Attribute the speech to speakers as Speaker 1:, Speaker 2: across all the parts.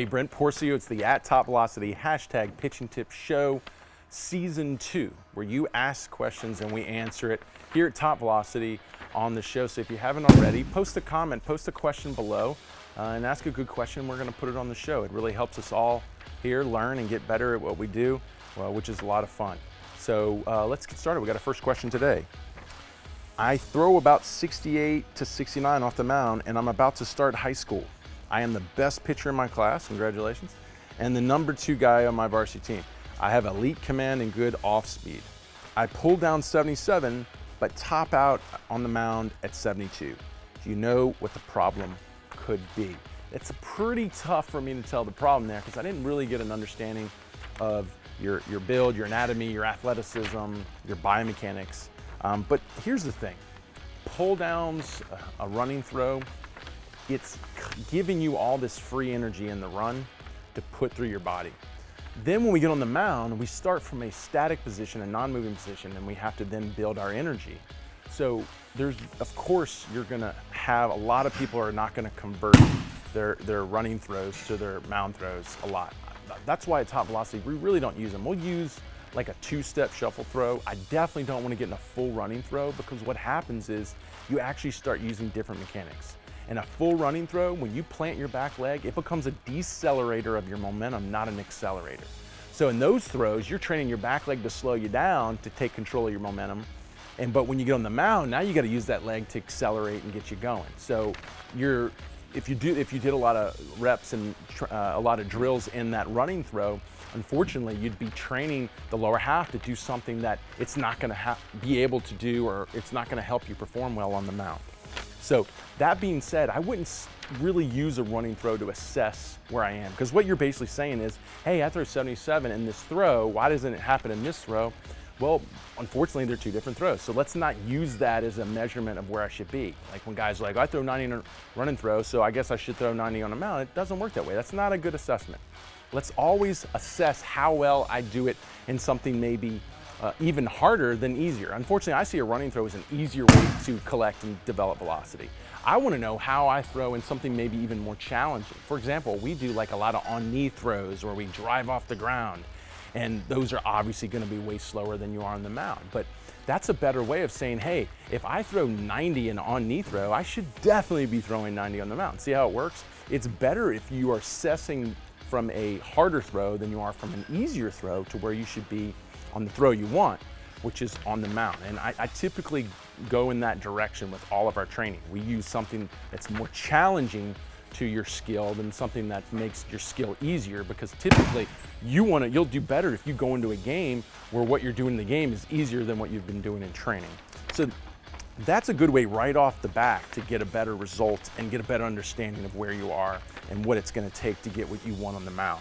Speaker 1: Brent Porcio. It's the @TopVelocity hashtag Pitch and Tip Show, Season 2, where you ask questions and we answer it here at TopVelocity on the show. So if you haven't already, post a comment, post a question below, and ask a good question. We're going to put it on the show. It really helps us all here learn and get better at what we do, which is a lot of fun. So let's get started. We got a first question today. I throw about 68 to 69 off the mound, and I'm about to start high school. I am the best pitcher in my class, congratulations, and the #2 guy on my varsity team. I have elite command and good off speed. I pull down 77, but top out on the mound at 72. Do you know what the problem could be? It's pretty tough for me to tell the problem there because I didn't really get an understanding of your build, your anatomy, your athleticism, your biomechanics. But here's the thing, pull downs, a running throw, it's giving you all this free energy in the run to put through your body. Then when we get on the mound, we start from a static position, a non-moving position, and we have to then build our energy. So of course, you're gonna have a lot of people are not gonna convert their running throws to their mound throws a lot. That's why at TopVelocity, we really don't use them. We'll use like a 2-step shuffle throw. I definitely don't want to get in a full running throw because what happens is you actually start using different mechanics. In a full running throw, when you plant your back leg, it becomes a decelerator of your momentum, not an accelerator. So in those throws, you're training your back leg to slow you down to take control of your momentum. But when you get on the mound, now you got to use that leg to accelerate and get you going. So if you did a lot of reps and a lot of drills in that running throw, unfortunately, you'd be training the lower half to do something that it's not going to be able to do, or it's not going to help you perform well on the mound. So that being said, I wouldn't really use a running throw to assess where I am, because what you're basically saying is, hey, I throw 77 in this throw. Why doesn't it happen in this throw? Well, unfortunately, they're two different throws. So let's not use that as a measurement of where I should be. Like when guys are like, I throw 90 in a running throw, so I guess I should throw 90 on a mound. It doesn't work that way. That's not a good assessment. Let's always assess how well I do it in something maybe even harder than easier. Unfortunately, I see a running throw as an easier way to collect and develop velocity. I want to know how I throw in something maybe even more challenging. For example, we do like a lot of on-knee throws where we drive off the ground. And those are obviously going to be way slower than you are on the mound. But that's a better way of saying, hey, if I throw 90 in an on-knee throw, I should definitely be throwing 90 on the mound. See how it works? It's better if you are assessing from a harder throw than you are from an easier throw to where you should be on the throw you want, which is on the mound. And I typically go in that direction with all of our training. We use something that's more challenging to your skill than something that makes your skill easier, because typically you'll do better if you go into a game where what you're doing in the game is easier than what you've been doing in training. So that's a good way right off the bat to get a better result and get a better understanding of where you are and what it's going to take to get what you want on the mound.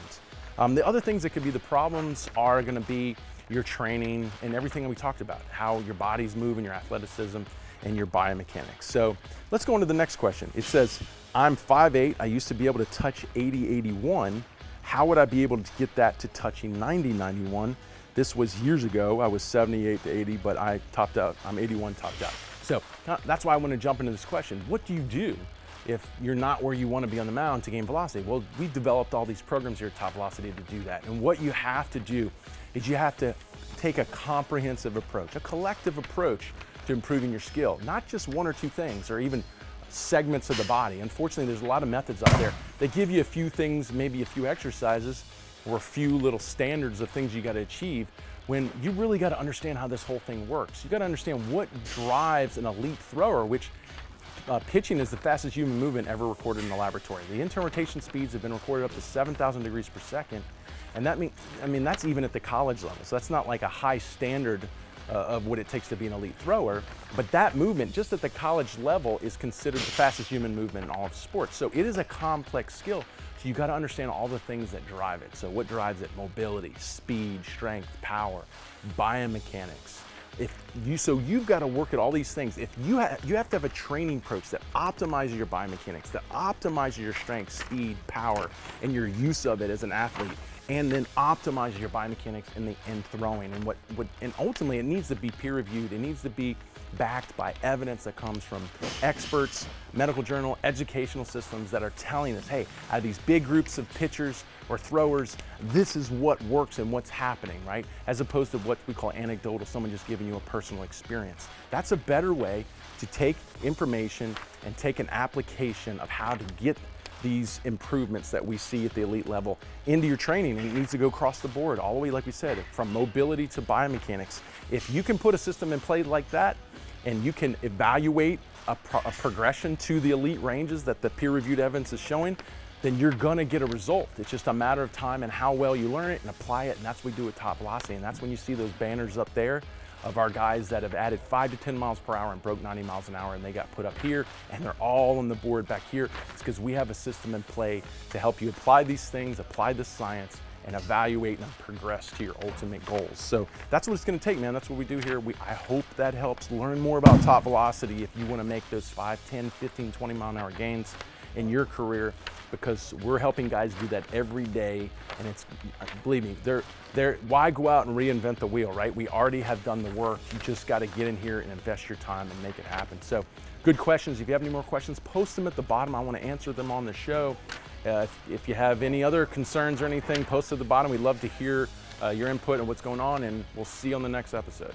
Speaker 1: The other things that could be the problems are going to be your training and everything that we talked about, how your body's moving, your athleticism, and your biomechanics. So let's go on to the next question. It says, I'm 5'8", I used to be able to touch 80, 81. How would I be able to get that to touching 90, 91? This was years ago. I was 78 to 80, but I topped out. I'm 81 topped out. So that's why I want to jump into this question. What do you do if you're not where you want to be on the mound to gain velocity? Well, we developed all these programs here at TopVelocity to do that. And what you have to do is you have to take a comprehensive approach, a collective approach to improving your skill, not just one or two things or even segments of the body. Unfortunately, there's a lot of methods out there that give you a few things, maybe a few exercises or a few little standards of things you got to achieve, when you really got to understand how this whole thing works. You got to understand what drives an elite thrower, which pitching is the fastest human movement ever recorded in the laboratory. The internal rotation speeds have been recorded up to 7,000 degrees per second. And that means, that's even at the college level. So that's not like a high standard of what it takes to be an elite thrower, but that movement just at the college level is considered the fastest human movement in all of sports. So it is a complex skill. So you got to understand all the things that drive it. So what drives it? Mobility, speed, strength, power, biomechanics. So you've got to work at all these things. If you have to have a training approach that optimizes your biomechanics, that optimizes your strength, speed, power, and your use of it as an athlete. and then optimize your biomechanics in throwing. And ultimately, it needs to be peer reviewed. It needs to be backed by evidence that comes from experts, medical journal, educational systems that are telling us, hey, out of these big groups of pitchers or throwers, this is what works and what's happening, right? As opposed to what we call anecdotal, someone just giving you a personal experience. That's a better way to take information and take an application of how to get these improvements that we see at the elite level into your training, and it needs to go across the board, all the way, like we said, from mobility to biomechanics. If you can put a system in play like that, and you can evaluate a progression to the elite ranges that the peer-reviewed evidence is showing, then you're gonna get a result. It's just a matter of time and how well you learn it and apply it, and that's what we do at TopVelocity, and that's when you see those banners up there of our guys that have added 5 to 10 miles per hour and broke 90 miles an hour, and they got put up here, and they're all on the board back here. It's because we have a system in play to help you apply these things, apply the science, and evaluate and progress to your ultimate goals. So that's what it's gonna take, man. That's what we do here. I hope that helps. Learn more about TopVelocity if you wanna make those 5, 10, 15, 20 mile an hour gains in your career, because we're helping guys do that every day. And it's, believe me, why go out and reinvent the wheel, right? We already have done the work. You just gotta get in here and invest your time and make it happen. So good questions. If you have any more questions, post them at the bottom. I wanna answer them on the show. If you have any other concerns or anything, post at the bottom. We'd love to hear your input and what's going on, and we'll see you on the next episode.